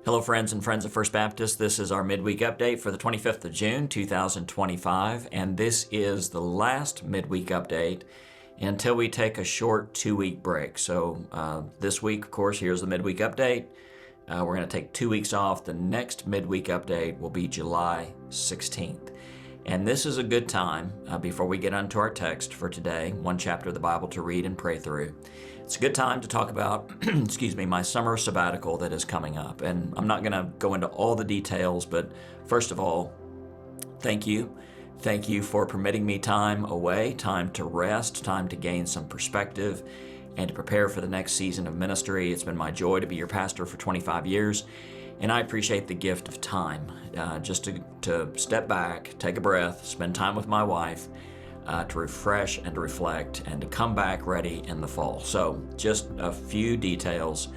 Hello, friends and friends of First Baptist. This is our midweek update for the 25th of June, 2025, and this is the last midweek update until we take a short 2-week break. So this week, of course, here's the midweek update. We're going to take 2 weeks off. The next midweek update will be July 16th. And this is a good time, before we get onto our text for today, one chapter of the Bible to read and pray through. It's a good time to talk about, my summer sabbatical that is coming up. And I'm not going to go into all the details, but first of all, thank you. Thank you for permitting me time away, time to rest, time to gain some perspective, and to prepare for the next season of ministry. It's been my joy to be your pastor for 25 years. And I appreciate the gift of time, just to step back, take a breath, spend time with my wife, to refresh and to reflect, and to come back ready in the fall. So just a few details.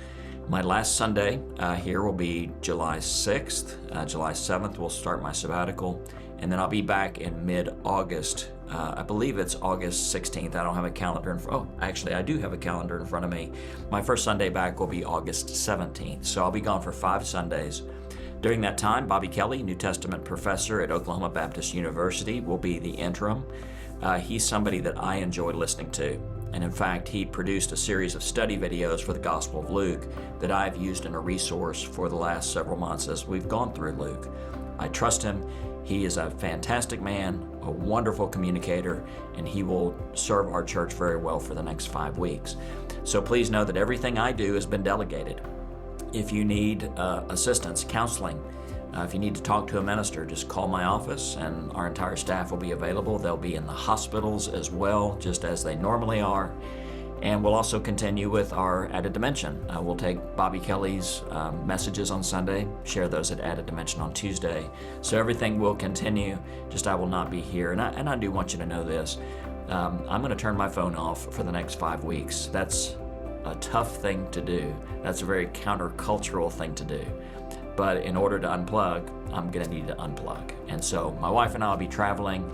My last Sunday here will be July 6th. July 7th we'll start my sabbatical, and then I'll be back in mid-August. I believe it's August 16th. I don't have a calendar in front. Oh, actually, I do have a calendar in front of me. My first Sunday back will be August 17th. So I'll be gone for 5 Sundays. During that time, Bobby Kelly, New Testament professor at Oklahoma Baptist University, will be the interim. He's somebody that I enjoy listening to. And in fact, he produced a series of study videos for the Gospel of Luke that I've used in a resource for the last several months as we've gone through Luke. I trust him. He is a fantastic man, a wonderful communicator, and he will serve our church very well for the next 5 weeks. So please know that everything I do has been delegated. If you need assistance, counseling, if you need to talk to a minister, just call my office and our entire staff will be available. They'll be in the hospitals as well, just as they normally are. And we'll also continue with our Added Dimension. We'll take Bobby Kelly's messages on Sunday, share those at Added Dimension on Tuesday. So everything will continue, just I will not be here. And I do want you to know this. I'm going to turn my phone off for the next 5 weeks. That's a tough thing to do. That's a very countercultural thing to do. But in order to unplug, I'm going to need to unplug. And so my wife and I will be traveling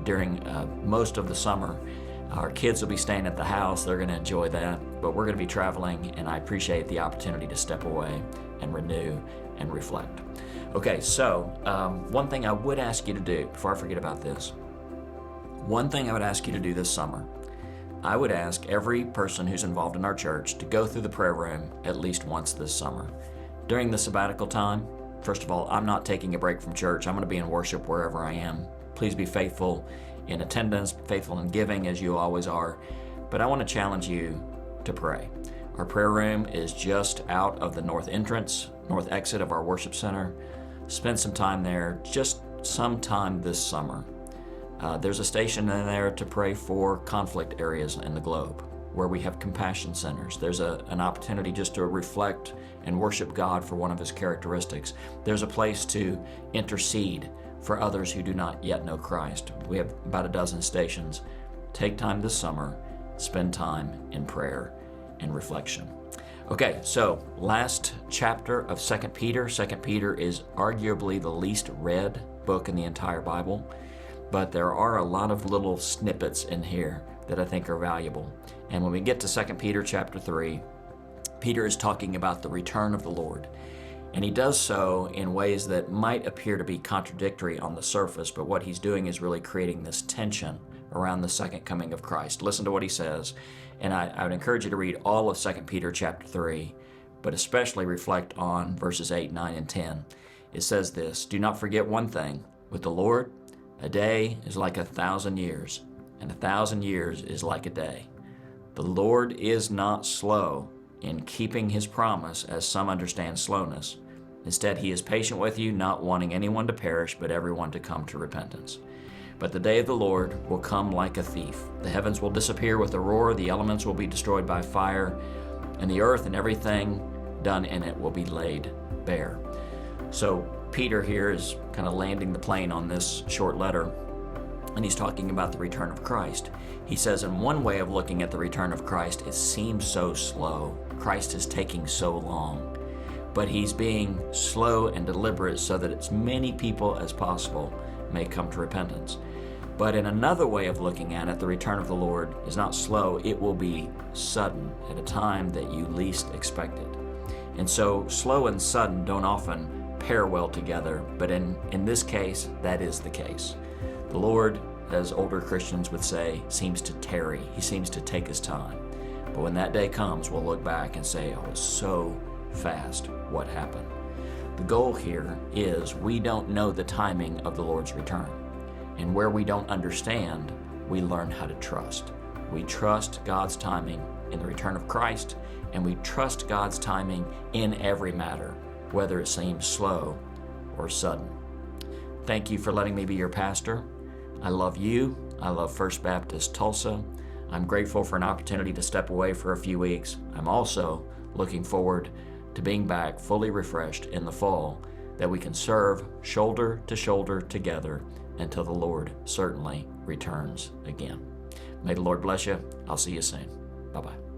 during most of the summer. Our kids will be staying at the house. They're going to enjoy that. But we're going to be traveling, and I appreciate the opportunity to step away and renew and reflect. Okay, so one thing I would ask you to do, before I forget about this, one thing I would ask you to do this summer, I would ask every person who's involved in our church to go through the prayer room at least once this summer. During the sabbatical time, first of all, I'm not taking a break from church. I'm going to be in worship wherever I am. Please be faithful in attendance, faithful in giving as you always are. But I want to challenge you to pray. Our prayer room is just out of the north exit of our worship center. Spend some time there, just sometime this summer. There's a station in there to pray for conflict areas in the globe, where we have compassion centers. There's an opportunity just to reflect and worship God for one of His characteristics. There's a place to intercede for others who do not yet know Christ. We have about a dozen stations. Take time this summer, spend time in prayer and reflection. Okay, so last chapter of 2 Peter. 2 Peter is arguably the least read book in the entire Bible, but there are a lot of little snippets in here that I think are valuable. And when we get to 2 Peter chapter 3, Peter is talking about the return of the Lord. And he does so in ways that might appear to be contradictory on the surface, but what he's doing is really creating this tension around the second coming of Christ. Listen to what he says, and I would encourage you to read all of 2 Peter chapter 3, but especially reflect on verses 8, 9, and 10. It says this, "Do not forget one thing, with the Lord, a day is like 1,000 years, and 1,000 years is like a day. The Lord is not slow in keeping His promise, as some understand slowness. Instead, He is patient with you, not wanting anyone to perish, but everyone to come to repentance. But the day of the Lord will come like a thief. The heavens will disappear with a roar, the elements will be destroyed by fire, and the earth and everything done in it will be laid bare." So Peter here is kind of landing the plane on this short letter, and he's talking about the return of Christ. He says in one way of looking at the return of Christ, it seems so slow. Christ is taking so long. But He's being slow and deliberate so that as many people as possible may come to repentance. But in another way of looking at it, the return of the Lord is not slow. It will be sudden at a time that you least expect it. And so slow and sudden don't often pair well together, but in this case, that is the case. The Lord, as older Christians would say, seems to tarry. He seems to take his time. But when that day comes, we'll look back and say, oh, it was so fast. What happened? The goal here is we don't know the timing of the Lord's return. And where we don't understand, we learn how to trust. We trust God's timing in the return of Christ, and we trust God's timing in every matter, whether it seems slow or sudden. Thank you for letting me be your pastor. I love you. I love First Baptist Tulsa. I'm grateful for an opportunity to step away for a few weeks. I'm also looking forward to being back fully refreshed in the fall, that we can serve shoulder to shoulder together until the Lord certainly returns again. May the Lord bless you. I'll see you soon. Bye-bye.